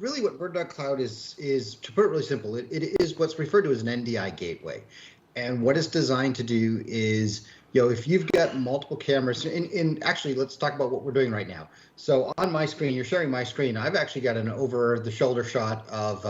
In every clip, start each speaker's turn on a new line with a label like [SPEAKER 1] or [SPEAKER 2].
[SPEAKER 1] really what BirdDog Cloud is, to put it really simple, it is what's referred to as an NDI gateway. And what it's designed to do is, if you've got multiple cameras, actually, let's talk about what we're doing right now. So on my screen, you're sharing my screen. I've actually got an over-the-shoulder shot of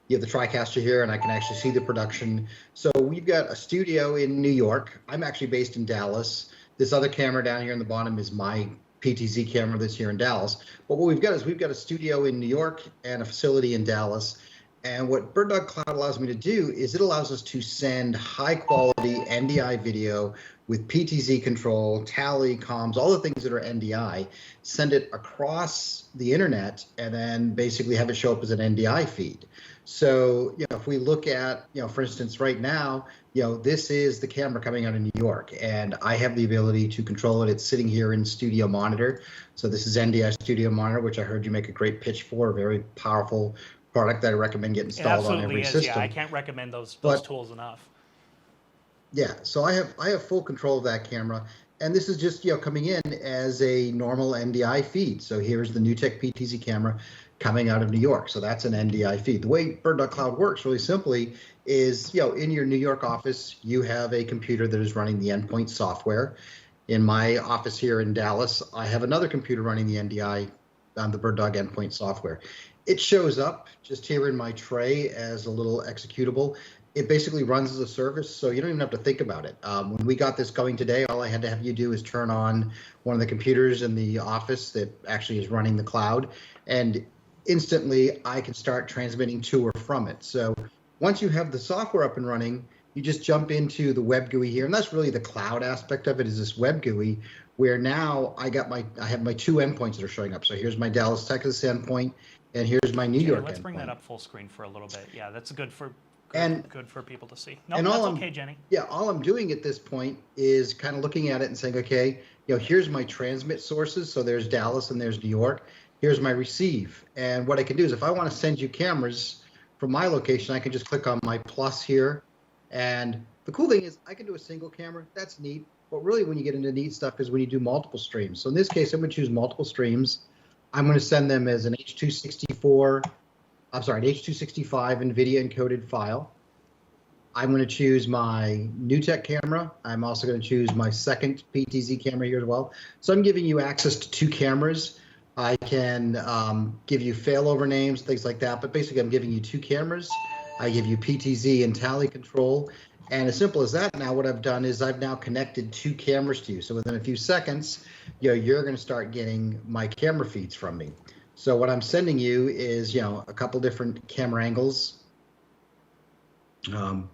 [SPEAKER 1] you have the TriCaster here, and I can actually see the production. So we've got a studio in New York. I'm actually based in Dallas. This other camera down here in the bottom is my PTZ camera that's here in Dallas. But what we've got is we've got a studio in New York and a facility in Dallas. And what BirdDog Cloud allows me to do is it allows us to send high quality NDI video with PTZ control, tally, comms, all the things that are NDI, send it across the internet, and then basically have it show up as an NDI feed. So, if we look at, for instance, right now, this is the camera coming out of New York, and I have the ability to control it. It's sitting here in Studio Monitor. So this is NDI Studio Monitor, which I heard you make a great pitch for, a very powerful product that I recommend get installed on every system.
[SPEAKER 2] Yeah, I can't recommend those tools enough.
[SPEAKER 1] Yeah, so I have full control of that camera, and this is just coming in as a normal NDI feed. So here's the NewTek PTZ camera coming out of New York. So that's an NDI feed. The way BirdDog Cloud works really simply is, in your New York office, you have a computer that is running the endpoint software. In my office here in Dallas, I have another computer running the NDI on the BirdDog endpoint software. It shows up just here in my tray as a little executable. It basically runs as a service, so you don't even have to think about it. When we got this going today, all I had to have you do is turn on one of the computers in the office that actually is running the cloud, and instantly I can start transmitting to or from it. So once you have the software up and running, you just jump into the web GUI here, and that's really the cloud aspect of it, is this web GUI, where now I have my two endpoints that are showing up. So here's my Dallas, Texas endpoint, and here's my New York
[SPEAKER 2] let's
[SPEAKER 1] endpoint.
[SPEAKER 2] bring that up full screen for a little bit. Yeah, that's good for people to see. No,
[SPEAKER 1] and
[SPEAKER 2] that's okay, Jenny.
[SPEAKER 1] Yeah, all I'm doing at this point is kind of looking at it and saying, okay, here's my transmit sources. So there's Dallas and there's New York. Here's my receive. And what I can do is if I want to send you cameras from my location, I can just click on my plus here. And the cool thing is I can do a single camera. That's neat. But really when you get into neat stuff is when you do multiple streams. So in this case, I'm going to choose multiple streams. I'm going to send them as an H.265 NVIDIA encoded file. I'm going to choose my NewTek camera. I'm also going to choose my second PTZ camera here as well. So I'm giving you access to two cameras. I can give you failover names, things like that. But basically, I'm giving you two cameras. I give you PTZ and tally control. And as simple as that, now what I've done is I've now connected two cameras to you. So within a few seconds, you're going to start getting my camera feeds from me. So what I'm sending you is, a couple different camera angles from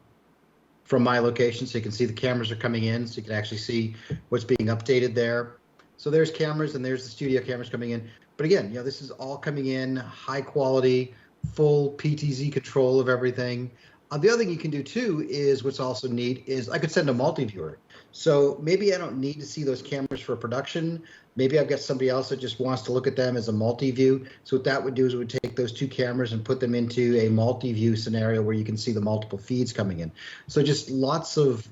[SPEAKER 1] my location. So you can see the cameras are coming in, so you can actually see what's being updated there. So there's cameras and there's the studio cameras coming in. But again, this is all coming in high quality, full PTZ control of everything. The other thing you can do too is what's also neat is I could send a multi-viewer. So maybe I don't need to see those cameras for production. Maybe I've got somebody else that just wants to look at them as a multi-view. So what that would do is it would take those two cameras and put them into a multi-view scenario where you can see the multiple feeds coming in. So just lots of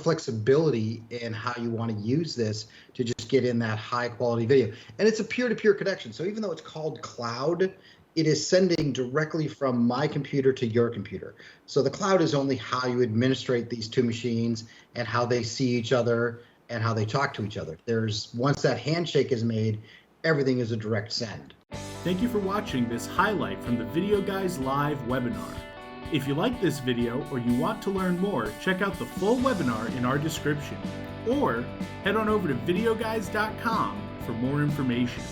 [SPEAKER 1] flexibility in how you want to use this to just get in that high quality video. And it's a peer-to-peer connection. So even though it's called cloud, it is sending directly from my computer to your computer. So the cloud is only how you administrate these two machines and how they see each other and how they talk to each other. Once that handshake is made, everything is a direct send.
[SPEAKER 3] Thank you for watching this highlight from the Video Guys Live webinar. If you like this video or you want to learn more, check out the full webinar in our description or head on over to videoguys.com for more information.